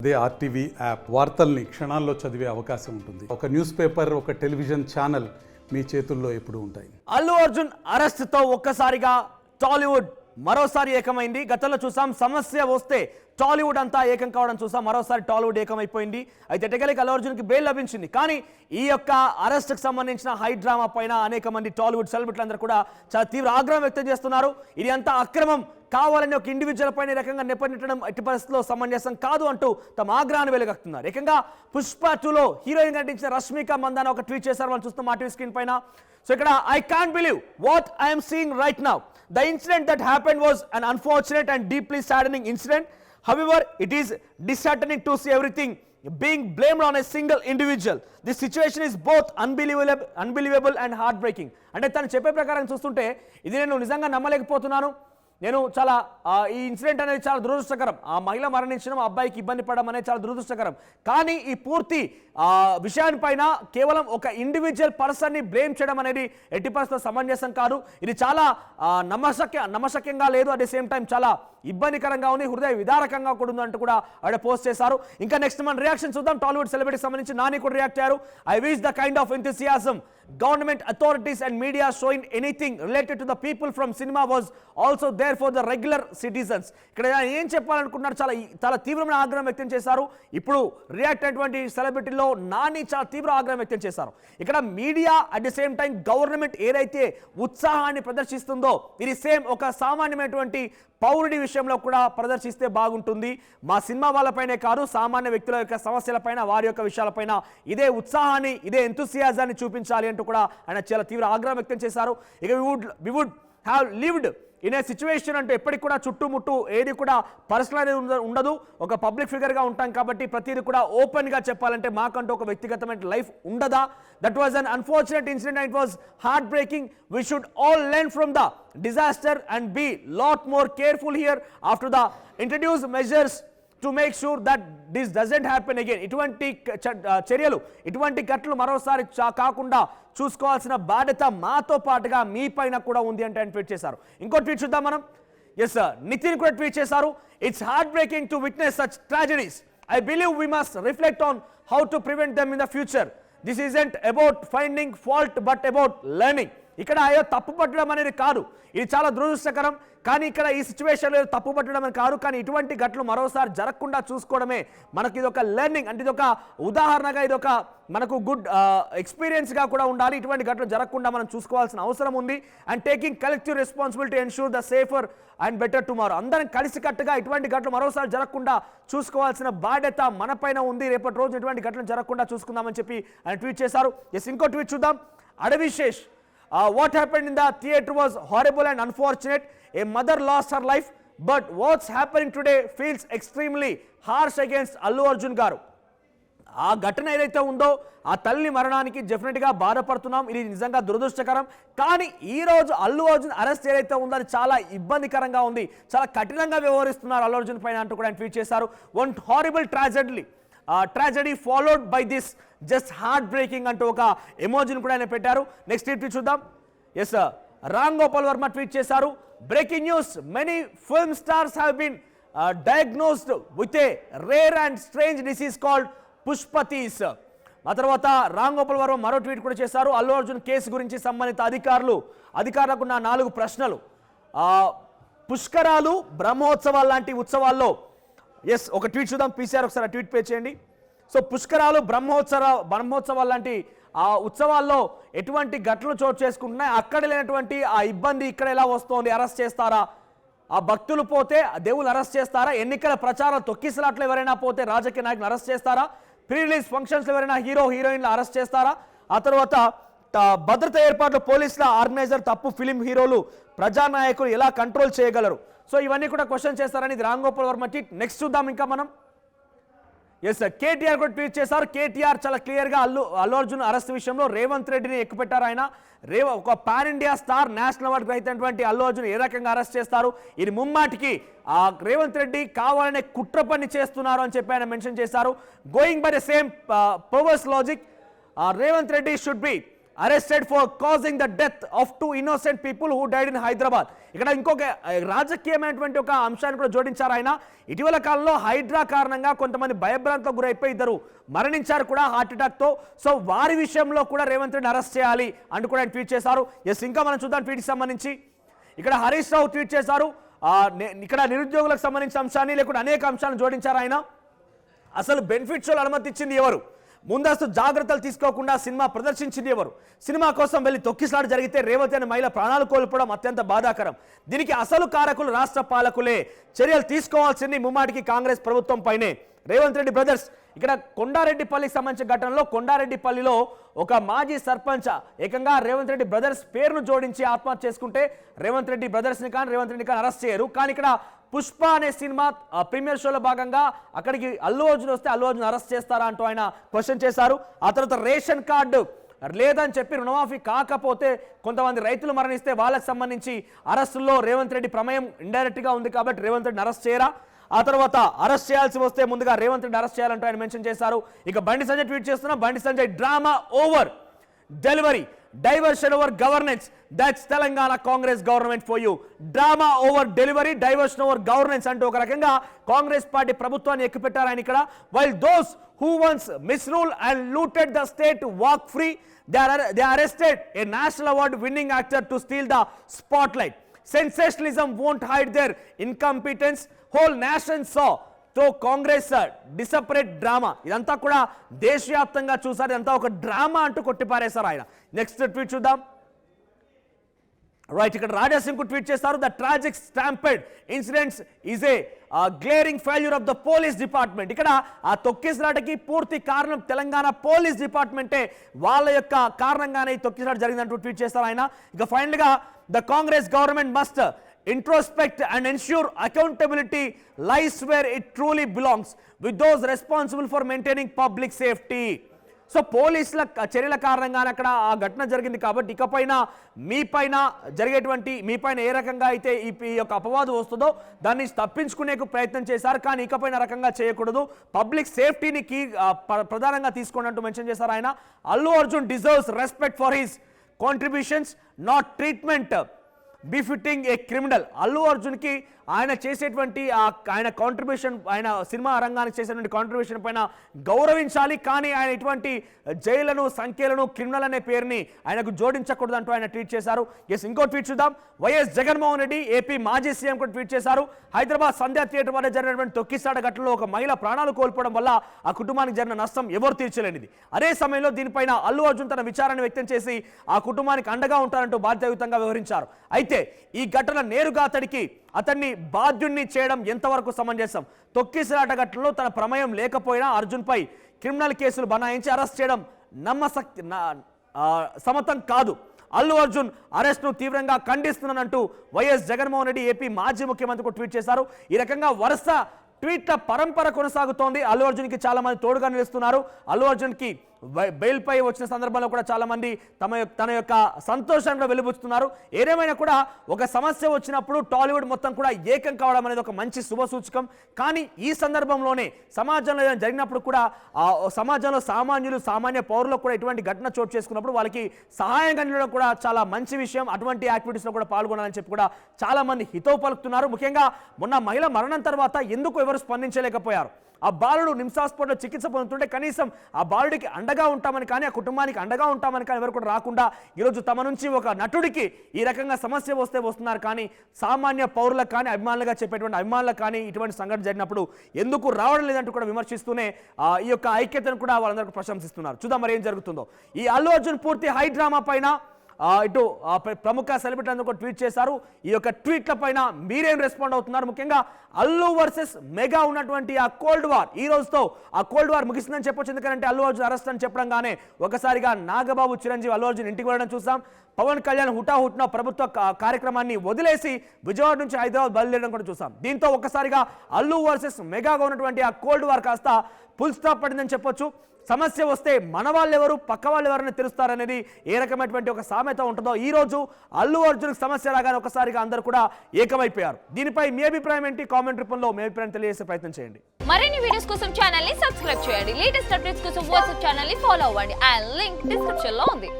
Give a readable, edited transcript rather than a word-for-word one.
అదే RTV app వార్తల్ని క్షణాల్లో చదివే అవకాశం ఉంటుంది. ఒక న్యూస్ పేపర్, ఒక టెలివిజన్ ఛానల్ మీ చేతుల్లో ఎప్పుడూ ఉంటాయి. అల్లు అర్జున్ అరెస్ట్తో ఒక్కసారిగా టాలీవుడ్ మరోసారి ఏకమైంది. గతంలో చూసాం సమస్య వస్తే టాలీవుడ్ అంతా ఏకం కావడం చూసాం. మరోసారి టాలీవుడ్ ఏకమైపోయింది. అయితే ఎటకెలకి అల్లు అర్జున్కి బెయిల్ లభించింది. కానీ ఈ యొక్క అరెస్ట్కి సంబంధించిన హై డ్రామా పైన అనేక మంది టాలీవుడ్ సెలబ్రిటీలు అందరూ కూడా చాలా తీవ్ర ఆగ్రహం వ్యక్తం చేస్తున్నారు. ఇది అంతా అక్రమం, కావాలని ఒక ఇండివిజువల్ పైన రకంగా నెప్పనెట్టడం ఎట్టి పరిస్థితుల్లో సమంజసం కాదు అంటూ తమ ఆగ్రహాన్ని వెలుగక్కుతున్నారు. ఏకంగా పుష్ప 2లో హీరోయిన్ నటించిన రష్మిక మందాన ఒక ట్వీట్ చేశారు. మనం చూస్తాం మా టీవీ స్క్రీన్ పైన. సో ఇక్కడ I can't believe what I'm seeing right now. The incident that happened was an unfortunate and deeply saddening incident. However, it is disheartening to see everything being blamed on a single individual. This situation is both unbelievable and heartbreaking. అంటే తను చెప్పే ప్రకారం చూస్తుంటే ఇది నేను నిజంగా నమ్మలేకపోతున్నాను. నేను చాలా ఈ ఇన్సిడెంట్ అనేది చాలా దురదృష్టకరం. ఆ మహిళ మరణించడం, ఆ అబ్బాయికి ఇబ్బంది పడడం అనేది చాలా దురదృష్టకరం. కానీ ఈ పూర్తి విషయానిపైన కేవలం ఒక ఇండివిజువల్ పర్సన్ని బ్లేమ్ చేయడం అనేది ఎట్టి పరిస్థితుల్లో సమంజసం కాదు. ఇది చాలా నమ్మశక్యంగా లేదు. అట్ ది సేమ్ టైం చాలా ఇబ్బందికరంగా ఉంది, హృదయ విదారకంగా కూడా ఉంది అంటూ కూడా ఆవిడ పోస్ట్ చేశారు. ఇంకా నెక్స్ట్ మన రియాక్షన్ చూద్దాం. టాలీవుడ్ సెలబ్రిటీకి సంబంధించి నాని కూడా రియాక్ట్ అయ్యారు. I wish the kind of enthusiasm government authorities and media showing anything related to the people from cinema was also there for the regular citizens. ఇక్కడ ఏం చెప్పాలనుకున్నారు, చాలా తీవ్రమైన ఆగ్రహం వ్యక్తం చేశారు. ఇప్పుడు రియాక్ట్ అయినటువంటి సెలబ్రిటీలో నాని చాలా తీవ్ర ఆగ్రహం వ్యక్తం చేశారు. ఇక్కడ media at the same time government ఏదైతే ఉత్సాహాన్ని ప్రదర్శిస్తుందో ఇది సేమ్ ఒక సామాన్యమైనటువంటి పౌరుడి విషయంలో కూడా ప్రదర్శిస్తే బాగుంటుంది. మా సినిమా వాళ్ళపైనే కాదు, సామాన్య వ్యక్తుల యొక్క సమస్యలపైన, వారి యొక్క విషయాలపైన ఇదే ఉత్సాహాన్ని, ఇదే ఎంతూసియాజాన్ని చూపించాలి అంటూ కూడా ఆయన చాలా తీవ్ర ఆగ్రహం వ్యక్తం చేశారు. ఇక we would have lived in a situation అంటే ఎప్పటికి కూడా చుట్టుముట్టు ఏది కూడా పర్సనల్ అనేది ఉండదు. ఒక పబ్లిక్ ఫిగర్గా ఉంటాం కాబట్టి ప్రతిదీ కూడా ఓపెన్గా చెప్పాలంటే మాకంటూ ఒక వ్యక్తిగతమైన లైఫ్ ఉండదా? That was un unfortunate incident. It was heartbreaking. We should all learn from the disaster and be lot more careful hereafter the introduce measures to make sure that this doesn't happen again. ఇటువంటి చర్యలు, ఇటువంటి ఘటనలు మరోసారి కాకుండా చూసుకోవాల్సిన బాధ్యత మాతో పాటుగా మీ పైన కూడా ఉంది అంటే ఆయన ట్వీట్ చేశారు. ఇంకో ట్వీట్ చూద్దాం మనం. ఎస్ సార్, నితిన్ కూడా ట్వీట్ చేశారు. It's heart breaking to witness such tragedies. I believe we must reflect on how to prevent them in the future. This isn't about finding fault but about learning. ఇక్కడ అయ్యో తప్పు పట్టడం అనేది కాదు, ఇది చాలా దురదృష్టకరం. కానీ ఇక్కడ ఈ సిచ్యువేషన్లో తప్పు పట్టడం అని కాదు, కానీ ఇటువంటి ఘటనలు మరోసారి జరగకుండా చూసుకోవడమే మనకి ఇది ఒక లెర్నింగ్. అంటే ఇది ఒక ఉదాహరణగా, ఇది ఒక మనకు గుడ్ ఎక్స్పీరియన్స్గా కూడా ఉండాలి. ఇటువంటి ఘటనలు జరగకుండా మనం చూసుకోవాల్సిన అవసరం ఉంది. And taking collective responsibility to ensure the safer and better tomorrow. అందరం కలిసికట్టుగా ఇటువంటి ఘటనలు మరోసారి జరగకుండా చూసుకోవాల్సిన బాధ్యత మనపైన ఉంది. రేపటి రోజు ఇటువంటి ఘటనలు జరగకుండా చూసుకుందామని చెప్పి ఆయన ట్వీట్ చేశారు. ఎస్, ఇంకో ట్వీట్ చూద్దాం. Adivi Sesh, what happened in the theater was horrible and unfortunate. A mother lost her life, but what's happening today feels extremely harsh against Allu Arjun garu. ఆ ఘటన ఏదైతే ఉందో ఆ తల్లి మరణానికి డెఫినెట్గా బాధపడుతున్నాం. ఇది నిజంగా దురదృష్టకరం. కానీ ఈ రోజు అల్లు అర్జున్ అరెస్ట్ ఏదైతే ఉందో అది చాలా ఇబ్బందికరంగా ఉంది, చాలా కఠినంగా వ్యవహరిస్తున్నారు అల్లు అర్జున్ పైన అంటూ కూడా ఆయన ట్వీట్ చేశారు. One horrible tragedy followed by this just heart breaking అంటూ ఒక ఎమోజిని కూడా ఆయన పెట్టారు. నెక్స్ట్ ట్వీట్ చూద్దాం. ఎస్, రామ్ గోపాల్ వర్మ ట్వీట్ చేశారు. Breaking news, many film stars have been diagnosed with a rare and strange disease called pushpatis. ఆ తర్వాత రామ్ గోపాల్ వర్మ మరో ట్వీట్ కూడా చేశారు. అల్లు అర్జున్ కేసు గురించి సంబంధిత అధికారులకు నా 4 ప్రశ్నలు. పుష్కరాలు, బ్రహ్మోత్సవాలు లాంటి ఉత్సవాల్లో, ఎస్ ఒక ట్వీట్ చూద్దాం. పీసీఆర్ ఒకసారి ఆ ట్వీట్ పే చేయండి. సో పుష్కరాలు, బ్రహ్మోత్సవాలు లాంటి ఆ ఉత్సవాల్లో ఎటువంటి ఘటనలు చోటు చేసుకుంటున్నాయి, అక్కడ లేనటువంటి ఆ ఇబ్బంది ఇక్కడ ఎలా వస్తోంది? అరెస్ట్ చేస్తారా? ఆ భక్తులు పోతే దేవుళ్ళు అరెస్ట్ చేస్తారా? ఎన్నికల ప్రచారం తొక్కిసలాట్లు ఎవరైనా పోతే రాజకీయ నాయకులు అరెస్ట్ చేస్తారా? ప్రీ రిలీజ్ ఫంక్షన్స్లో ఎవరైనా హీరోయిన్లు అరెస్ట్ చేస్తారా? ఆ తర్వాత భద్రతా ఏర్పాట్లు, పోలీసుల ఆర్గనైజర్, తప్పు ఫిలిం హీరోలు, ప్రజానాయకులు ఎలా కంట్రోల్ చేయగలరు? సో ఇవన్నీ కూడా క్వశ్చన్ చేస్తారని ఇది రామ్ గోపాల్ వర్మ ట్వీట్. నెక్స్ట్ చూద్దాం ఇంకా మనం. ఎస్, కేటీఆర్ కూడా ట్వీట్ చేశారు. కేటీఆర్ చాలా క్లియర్గా అల్లు అర్జున్ అరెస్ట్ విషయంలో రేవంత్ రెడ్డిని ఎక్కుపెట్టారు. ఆయన ఒక pan India star, national award గ్రహీతైనటువంటి అల్లు అర్జున్ ఏ రకంగా అరెస్ట్ చేస్తారు? ఇది ముమ్మాటికి రేవంత్ రెడ్డి కావాలనే కుట్ర పని చేస్తున్నారు అని చెప్పి ఆయన మెన్షన్ చేశారు. Going by the same powers logic, Revanth Reddy should be arrested for causing the death of 2 innocent people who died in Hyderabad. ఇక్కడ ఇంకొక రాజకీయమైనటువంటి ఒక అంశాన్ని కూడా జోడించారు ఆయన. ఇటీవల కాలంలో హైడ్రా కారణంగా కొంతమంది భయభ్రాంతకు గురైపోయి 2 మరణించారు కూడా హార్ట్ అటాక్ తో. సో వారి విషయంలో కూడా రేవంత్ రెడ్డి అరెస్ట్ చేయాలి అంటూ కూడా ఆయన ట్వీట్ చేశారు. ఎస్, ఇంకా మనం చూద్దాం ట్వీట్కి సంబంధించి. ఇక్కడ హరీష్ రావు ట్వీట్ చేశారు. ఇక్కడ నిరుద్యోగులకు సంబంధించిన అంశాన్ని లేకుంటే అనేక అంశాలను జోడించారు ఆయన. అసలు బెనిఫిట్ షోలు అనుమతి ఇచ్చింది ఎవరు? ముందస్తు జాగ్రత్తలు తీసుకోకుండా సినిమా ప్రదర్శించింది ఎవరు? సినిమా కోసం వెళ్ళి తొక్కిసలాట జరిగితే రేవతి అనే మహిళ ప్రాణాలు కోల్పోవడం అత్యంత బాధాకరం. దీనికి అసలు కారకులు రాష్ట్ర పాలకులే. చర్యలు తీసుకోవాల్సింది ముమ్మాటికి కాంగ్రెస్ ప్రభుత్వం పైనే. రేవంత్ రెడ్డి బ్రదర్స్. ఇక్కడ కొండారెడ్డిపల్లికి సంబంధించిన ఘటనలో కొండారెడ్డిపల్లిలో ఒక మాజీ సర్పంచ్ ఏకంగా రేవంత్ రెడ్డి బ్రదర్స్ పేరును జోడించి ఆత్మహత్య చేసుకుంటే రేవంత్ రెడ్డి బ్రదర్స్ని కానీ రేవంత్ రెడ్డి కానీ అరెస్ట్ చేయరు. కానీ ఇక్కడ పుష్ప అనే సినిమా ప్రీమియర్ షోలో భాగంగా అక్కడికి అల్లు అర్జున్ వస్తే అల్లు అర్జున్ అరెస్ట్ చేస్తారా అంటూ ఆయన క్వశ్చన్ చేశారు. ఆ తర్వాత రేషన్ కార్డు లేదని చెప్పి రుణమాఫీ కాకపోతే కొంతమంది రైతులు మరణిస్తే వాళ్ళకి సంబంధించి అరెస్టుల్లో రేవంత్ రెడ్డి ప్రమేయం ఇండైరెక్ట్ గా ఉంది కాబట్టి రేవంత్ రెడ్డిని అరెస్ట్ చేయరా? ఆ తర్వాత అరెస్ట్ చేయాల్సి వస్తే ముందుగా రేవంత్ రెడ్డి అరెస్ట్ చేయాలంటూ ఆయన మెన్షన్ చేశారు. ఇక బండి సంజయ్ ట్వీట్ చేస్తున్నా, Bandi Sanjay drama over, delivery, diversion over governance, that's Telangana Congress government for you. Drama over delivery, diversion over governance అంటూ ఒక రకంగా కాంగ్రెస్ పార్టీ ప్రభుత్వాన్ని ఎక్కుపెట్టారు ఆయన ఇక్కడ. While those who once misruled and looted the state walk free, they arrested a national award winning actor to steal the spotlight. Sensationalism won't hide their incompetence. Whole nation saw. So Congress desperate drama ఇదంతా కూడా దేశవ్యాప్తంగా చూసారు. ఇదంతా ఒక drama అంటూ కొట్టిపారేశారు ఆయన. Next tweet చూద్దాం. Right, ఇక్కడ రాజా సింగ్ ట్వీట్ చేస్తారు. The tragic stampede incidents is a glaring failure of the police department. ఇక్కడ ఆ తొక్కిసలాటకి పూర్తి కారణం తెలంగాణ పోలీస్ డిపార్ట్మెంటే, వాళ్ళ యొక్క కారణంగానే ఈ తొక్కిసలాట జరిగిందంటూ ట్వీట్ చేస్తారు ఆయన. ఇక ఫైనల్ గా the Congress government must introspect and ensure accountability lies where it truly belongs with those responsible for maintaining public safety. So పోలీసుల చర్యల కారణంగానే అక్కడ ఆ ఘటన జరిగింది కాబట్టి ఇకపైన మీపైన ఏ రకంగా అయితే ఈ యొక్క అపవాదు వస్తుందో దాన్ని తప్పించుకునే ప్రయత్నం చేశారు. కానీ ఇకపైన రకంగా చేయకూడదు, పబ్లిక్ సేఫ్టీని ప్రధానంగా తీసుకోండి అంటూ మెన్షన్ చేశారు ఆయన. Allu Arjun deserves respect for his contributions, not treatment befitting A criminal. Allu అర్జున్కి ఆయన చేసేటువంటి ఆయన కాంట్రిబ్యూషన్, ఆయన సినిమా రంగానికి చేసేటువంటి కాంట్రిబ్యూషన్ పైన గౌరవించాలి. కానీ ఆయన ఇటువంటి జైళ్లను, సంఖ్యలను, క్రిమినల్ అనే పేరుని ఆయనకు జోడించకూడదు అంటూ ఆయన ట్వీట్ చేశారు. ఎస్, ఇంకో ట్వీట్ చూద్దాం. వైఎస్ జగన్మోహన్ రెడ్డి ఏపీ మాజీ సీఎం కూడా ట్వీట్ చేశారు. హైదరాబాద్ సంధ్యా థియేటర్ వద్ద జరిగినటువంటి తొక్కిసాట ఘటనలో ఒక మహిళ ప్రాణాలు కోల్పోవడం వల్ల ఆ కుటుంబానికి జరిగిన నష్టం ఎవరు తీర్చలేనిది. అదే సమయంలో దీనిపైన అల్లు అర్జున్ తన విచారాన్ని వ్యక్తం చేసి ఆ కుటుంబానికి అండగా ఉంటారంటూ బాధ్యతాయుతంగా వ్యవహరించారు. అయితే ఈ ఘటన నేరుగా అతన్ని బాధ్యుణ్ణి చేయడం ఎంతవరకు సమంజసం? తొక్కిసలాట ఘటనలో తన ప్రమేయం లేకపోయినా అర్జున్పై క్రిమినల్ కేసులు బనాయించి అరెస్ట్ చేయడం సమతం కాదు. అల్లు అర్జున్ అరెస్ట్ను తీవ్రంగా ఖండిస్తున్నానంటూ వైఎస్ జగన్మోహన్ రెడ్డి ఏపీ మాజీ ముఖ్యమంత్రికి ట్వీట్ చేశారు. ఈ రకంగా వరుస ట్వీట్ల పరంపర కొనసాగుతోంది. అల్లు అర్జున్కి చాలా మంది తోడుగా నిలుస్తున్నారు. అల్లు అర్జున్కి బెయిల్ పై వచ్చిన సందర్భంలో కూడా చాలా మంది తన యొక్క సంతోషంగా వెలుబుచ్చుతున్నారు. ఏదేమైనా కూడా ఒక సమస్య వచ్చినప్పుడు టాలీవుడ్ మొత్తం కూడా ఏకం కావడం అనేది ఒక మంచి శుభ సూచకం. కానీ ఈ సందర్భంలోనే సమాజంలో ఏదైనా జరిగినప్పుడు కూడా సమాజంలో సామాన్య పౌరులకు కూడా ఇటువంటి ఘటన చోటు చేసుకున్నప్పుడు వాళ్ళకి సహాయంగా నిలవడం కూడా చాలా మంచి విషయం. అటువంటి యాక్టివిటీస్లో కూడా పాల్గొనాలని చెప్పి కూడా చాలా మంది హితవు పలుకుతున్నారు. ముఖ్యంగా మొన్న మహిళ మరణం తర్వాత ఎందుకు ఎవరు స్పందించలేకపోయారు? ఆ బాలుడు నిమ్స్ హాస్పిటల్లో చికిత్స పొందుతుంటే కనీసం ఆ బాలుడికి అండగా ఉంటామని కానీ ఆ కుటుంబానికి అండగా ఉంటామని కానీ ఎవరు కూడా రాకుండా ఈరోజు తమ నుంచి ఒక నటుడికి ఈ రకంగా సమస్య వస్తున్నారు. కానీ సామాన్య పౌరులకు కానీ అభిమానులుగా చెప్పేటువంటి అభిమానులకు కానీ ఇటువంటి సంఘటన జరిగినప్పుడు ఎందుకు రావడం లేదంటూ కూడా విమర్శిస్తూనే ఈ యొక్క ఐక్యతను కూడా వాళ్ళందరూ ప్రశంసిస్తున్నారు. చూద్దాం మరి ఏం జరుగుతుందో. ఈ అల్లు అర్జున్ పూర్తి హై డ్రామా పైన ఇటు ప్రముఖ సెలబ్రిటీ అందరూ ట్వీట్ చేశారు. ఈ యొక్క ట్వీట్ల పైన మీరేం రెస్పాండ్ అవుతున్నారు? ముఖ్యంగా అల్లు వర్సెస్ మెగా ఉన్నటువంటి ఆ కోల్డ్ వార్ ఈ రోజుతో ఆ కోల్డ్ వార్ ముగిసిందని చెప్పొచ్చు. ఎందుకంటే అల్లు అర్జున్ అరెస్ట్ అని చెప్పడంగానే ఒకసారిగా నాగబాబు, చిరంజీవి అల్లు అర్జున్ ఇంటికి వెళ్ళడం చూసాం. పవన్ కళ్యాణ్ హుటాహుట్న ప్రభుత్వ కార్యక్రమాన్ని వదిలేసి విజయవాడ నుంచి హైదరాబాద్ బయలుదేరడం కూడా చూసాం. దీంతో ఒక్కసారిగా అల్లు వర్సెస్ మెగాగా ఉన్నటువంటి ఆ కోల్డ్ వార్ కాస్త ఫుల్ స్టాప్ పడిందని చెప్పొచ్చు. సమస్య వస్తే మన వాళ్ళు ఎవరు, పక్క వాళ్ళు ఎవరైనా తెలుస్తారనేది ఏ రకమైనటువంటి ఒక సామెత ఉంటుందో ఈ రోజు అల్లు అర్జున్ సమస్య రాగానే ఒకసారిగా అందరూ కూడా ఏకమైపోయారు. దీనిపై మీ అభిప్రాయం ఏంటి? కామెంట్ రూపంలో మీ అభిప్రాయం తెలియజేసే ప్రయత్నం చేయండి. మరిన్ని వీడియోస్ కోసం ఛానల్ ని సబ్స్క్రైబ్ చేయండి. లేటెస్ట్ అప్డేట్స్ కోసం వాట్సాప్ ఛానల్ ని ఫాలో అవ్వండి. ఆ లింక్ డిస్క్రిప్షన్ లో ఉంది.